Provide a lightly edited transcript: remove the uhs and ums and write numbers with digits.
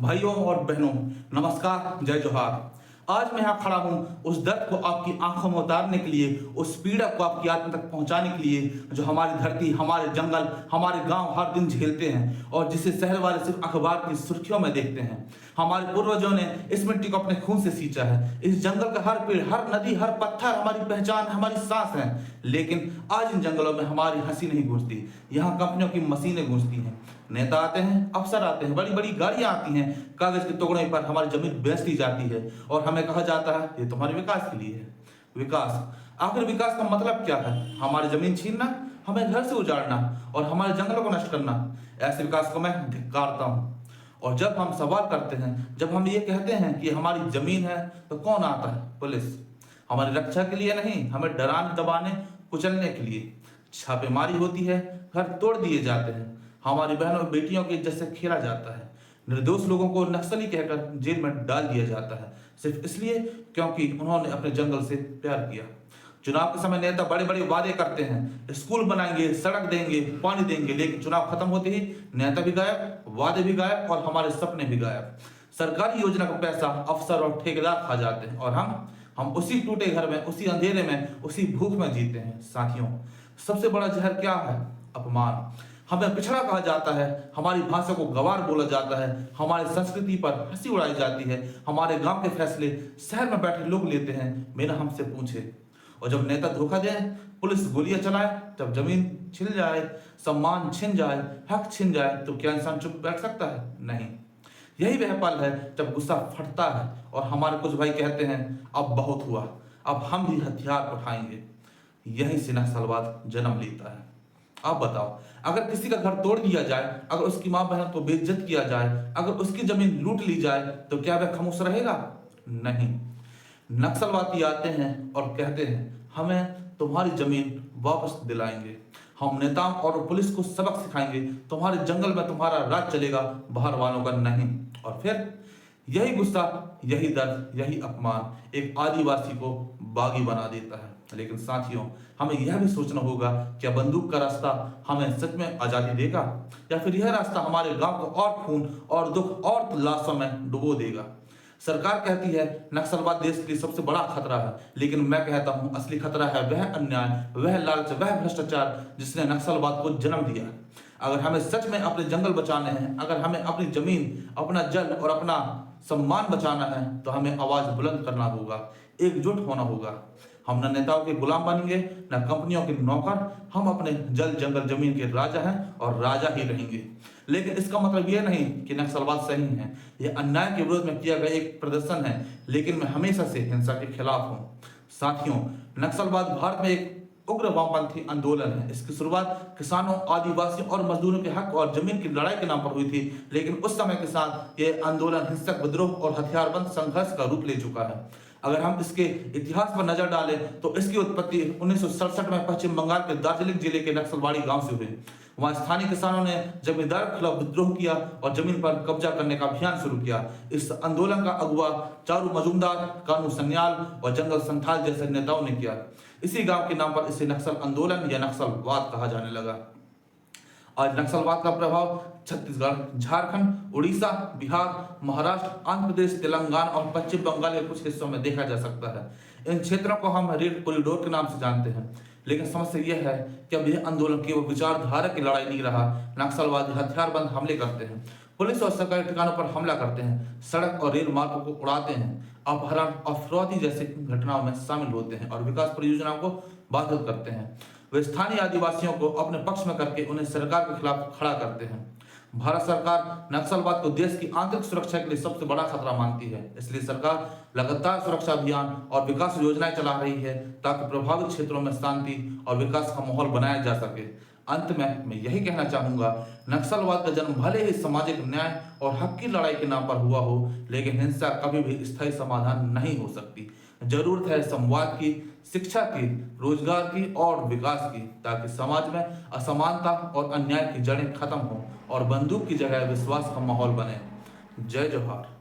भाइयों और बहनों, नमस्कार, जय जोहार। आज मैं यहाँ खड़ा हूँ उस दर्द को आपकी आंखों में उतारने के लिए, उस पीड़ा को आपकी आत्मा तक पहुँचाने के लिए जो हमारी धरती, हमारे जंगल, हमारे गांव हर दिन झेलते हैं और जिसे शहर वाले सिर्फ अखबार की सुर्खियों में देखते हैं। हमारे पूर्वजों ने इस मिट्टी को अपने खून से सींचा है। इस जंगल का हर पेड़, हर नदी, हर पत्थर हमारी पहचान, हमारी सांस है। लेकिन आज इन जंगलों में हमारी हंसी नहीं गूंजती, यहाँ कंपनियों की मशीनें गूंजती हैं। नेता आते हैं, अफसर आते हैं, बड़ी बड़ी गाड़ियां आती हैं, कागज के टुकड़े पर हमारी जमीन बेच दी जाती है और हमें कहा जाता है ये तुम्हारे विकास के लिए है। विकास, आखिर विकास का मतलब क्या है? हमारी जमीन छीनना, हमें घर से उजाड़ना और हमारे जंगलों को नष्ट करना। ऐसे विकास को मैं धिक्कारता हूँ। और जब हम सवाल करते हैं, जब हम ये कहते हैं कि हमारी जमीन है, तो कौन आता है? पुलिस। हमारी रक्षा के लिए नहीं, हमें डराने, दबाने, कुचलने के लिए। छापेमारी होती है, घर तोड़ दिए जाते हैं, हमारी बहनों और बेटियों की इज्जत से खेला जाता है। निर्दोष लोगों को नक्सली कहकर जेल में डाल दिया जाता है, सिर्फ इसलिए क्योंकि उन्होंने अपने जंगल से प्यार किया। चुनाव के समय नेता बड़े बड़े वादे करते हैं, स्कूल बनाएंगे, सड़क देंगे, पानी देंगे, लेकिन चुनाव खत्म होते ही नेता भी गायब, वादे भी गायब और हमारे सपने भी गायब। सरकारी योजना का पैसा अफसर और ठेकेदार खा जाते हैं और हम उसी टूटे घर में, उसी अंधेरे में, उसी भूख में जीते हैं। साथियों, सबसे बड़ा जहर क्या है? अपमान। हमें पिछड़ा कहा जाता है, हमारी भाषा को गंवार बोला जाता है, हमारी संस्कृति पर हंसी उड़ाई जाती है, हमारे गांव के फैसले शहर में बैठे लोग लेते हैं बिना हमसे पूछे। और जब नेता धोखा दे, पुलिस गोलियां चलाए, जब जमीन छिन जाए, सम्मान छिन जाए, हक छिन जाए, तो क्या इंसान चुप बैठ सकता है? नहीं। यही वह पल है जब गुस्सा फटता है और हमारे कुछ भाई कहते हैं अब बहुत हुआ, अब हम भी हथियार उठाएंगे। यही से नक्सलवाद जन्म लेता है। आप बताओ, अगर किसी का घर तोड़ दिया जाए, अगर उसकी मां बहन को बेइज्जत किया जाए, अगर उसकी जमीन लूट ली जाए, तो क्या वह खामोश रहेगा? नहीं। नक्सलवादी आते हैं और कहते हैं हमें तुम्हारी जमीन वापस दिलाएंगे, हम नेताओं और पुलिस को सबक सिखाएंगे, तुम्हारे जंगल में तुम्हारा राज चलेगा, बाहर वालों का नहीं। और फिर यही गुस्सा, यही दर्द, यही अपमान एक आदिवासी को बागी बना देता है। लेकिन साथियों, हमें यह भी सोचना होगा, क्या बंदूक का रास्ता हमें सच में आजादी देगा, या फिर यह रास्ता हमारे गांव को और खून और दुख और लाशों में डुबो देगा? सरकार कहती है नक्सलवाद देश के लिए सबसे बड़ा खतरा है, लेकिन मैं कहता हूं असली खतरा है वह अन्याय, वह लालच, वह भ्रष्टाचार जिसने नक्सलवाद को जन्म दिया। अगर हमें सच में अपने जंगल बचाने हैं, अगर हमें अपनी जमीन, अपना जल और अपना सम्मान बचाना है, तो हमें आवाज बुलंद करना होगा, एकजुट होना होगा। हम न नेताओं के गुलाम बनेंगे, न कंपनियों के नौकर। हम अपने जल, जंगल, जमीन के राजा हैं और राजा ही रहेंगे। लेकिन इसका मतलब यह नहीं कि नक्सलवाद सही है। यह अन्याय के विरोध में किया गया एक प्रदर्शन है, लेकिन मैं हमेशा से हिंसा के खिलाफ हूं। साथियों, नक्सलवाद भारत में एक उग्र वामपंथी आंदोलन है। इसकी शुरुआत किसानों, आदिवासियों और मजदूरों के हक और जमीन की लड़ाई के नाम पर हुई थी, लेकिन उस समय के साथ यह आंदोलन हिंसक विद्रोह और हथियारबंद संघर्ष का रूप ले चुका है। अगर हम इसके इतिहास पर नजर डालें तो इसकी उत्पत्ति 1967 में पश्चिम बंगाल के दार्जिलिंग जिले के नक्सलवाड़ी गांव से हुई। वहां स्थानीय किसानों ने जमींदार के खिलाफ विद्रोह किया और जमीन पर कब्जा करने का अभियान शुरू किया। इस आंदोलन का अगुवा चारू मजूमदार, कानू सन्याल और जंगल संथाल जैसे नेताओं ने किया। इसी गांव के नाम पर इसे नक्सल आंदोलन या नक्सलवाद कहा जाने लगा। आज नक्सलवाद का प्रभाव छत्तीसगढ़, झारखंड, उड़ीसा, बिहार, महाराष्ट्र, आंध्र प्रदेश, तेलंगाना और पश्चिम बंगाल के कुछ हिस्सों में देखा जा सकता है। इन क्षेत्रों को हम रेड कॉरिडोर के नाम से जानते हैं। लेकिन समस्या यह है कि अब यह आंदोलन केवल विचारधारा की लड़ाई नहीं रहा। नक्सलवादी हथियारबंद हमले करते हैं, पुलिस और सरकारी ठिकानों पर हमला करते हैं, सड़क और रेल मार्गों को उड़ाते हैं, अपहरण और फिरौती जैसी घटनाओं में शामिल होते हैं और विकास परियोजनाओं को बाधित करते हैं। वे स्थानीय आदिवासियों को अपने पक्ष में करके उन्हें सरकार के खिलाफ खड़ा करते हैं। भारत सरकार नक्सलवाद को देश की आंतरिक सुरक्षा के लिए सबसे बड़ा खतरा मानती है। इसलिए सरकार लगातार सुरक्षा अभियान और विकास योजनाएं चला रही है ताकि प्रभावित क्षेत्रों में शांति और विकास का माहौल बनाया जा सके। अंत में मैं यही कहना चाहूंगा, नक्सलवाद का जन्म भले ही सामाजिक न्याय और हक की लड़ाई के नाम पर हुआ हो, लेकिन हिंसा कभी भी स्थायी समाधान नहीं हो सकती। जरूरत है संवाद की, शिक्षा की, रोजगार की और विकास की, ताकि समाज में असमानता और अन्याय की जड़ें खत्म हो और बंदूक की जगह विश्वास का माहौल बने। जय जोहार।